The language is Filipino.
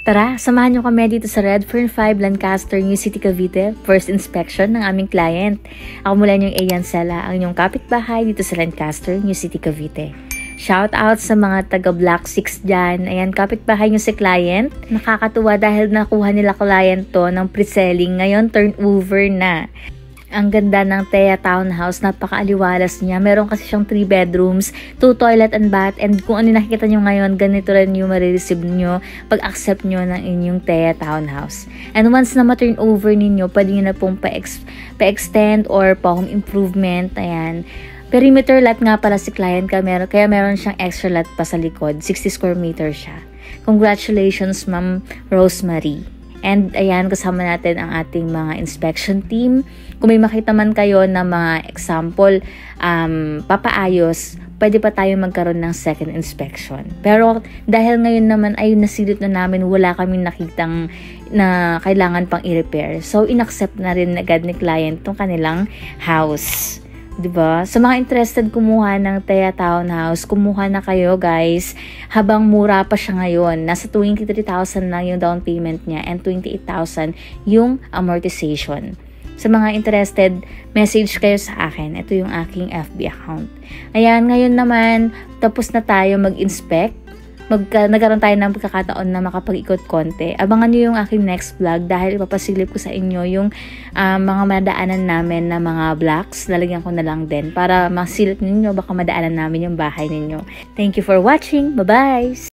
Tara, samahan niyo kami dito sa Redfern 5, Lancaster, New City, Cavite. First inspection ng aming client. Ako mula yung Ayan Sela, ang inyong kapitbahay dito sa Lancaster, New City, Cavite. Shout out sa mga taga Block 6 dyan. Ayan, kapitbahay nyo si client. Nakakatuwa dahil nakuha nila client to ng pre-selling. Ngayon, turnover na. Ang ganda ng Thea Townhouse, napaka-aliwalas niya. Meron kasi siyang 3 bedrooms, 2 toilet and bath, and kung ano nakikita nyo ngayon, ganito rin yung marireceive nyo pag-accept nyo ng inyong Thea Townhouse. And once na ma-turn over ninyo, pwede nyo na pong pa-extend or pa-home improvement. Ayan. Perimeter lot nga pala si client, kaya meron siyang extra lot pa sa likod. 60 square meter siya. Congratulations, Ma'am Rosemary. And ayan, kasama natin ang ating mga inspection team. Kung may makita man kayo na mga example, papaayos, pwede pa tayo magkaroon ng second inspection. Pero dahil ngayon naman ay nasilip na namin, wala kaming nakitang na kailangan pang i-repair. So, inaccept na rin agad ni client itong kanilang house. Diba? Sa mga interested kumuha ng Thea Townhouse, kumuha na kayo guys, habang mura pa siya ngayon. Nasa 23,000 lang yung down payment niya and 28,000 yung amortization. Sa mga interested, message kayo sa akin. Ito yung aking FB account. Ayan, ngayon naman, tapos na tayo mag-inspect. Nagkaroon tayo ng pagkakataon na makapag-ikot konti. Abangan nyo yung aking next vlog dahil ipapasilip ko sa inyo yung mga madaanan namin na mga blocks. Lalagyan ko na lang din para masilip ninyo baka madaanan namin yung bahay ninyo. Thank you for watching. Bye-bye!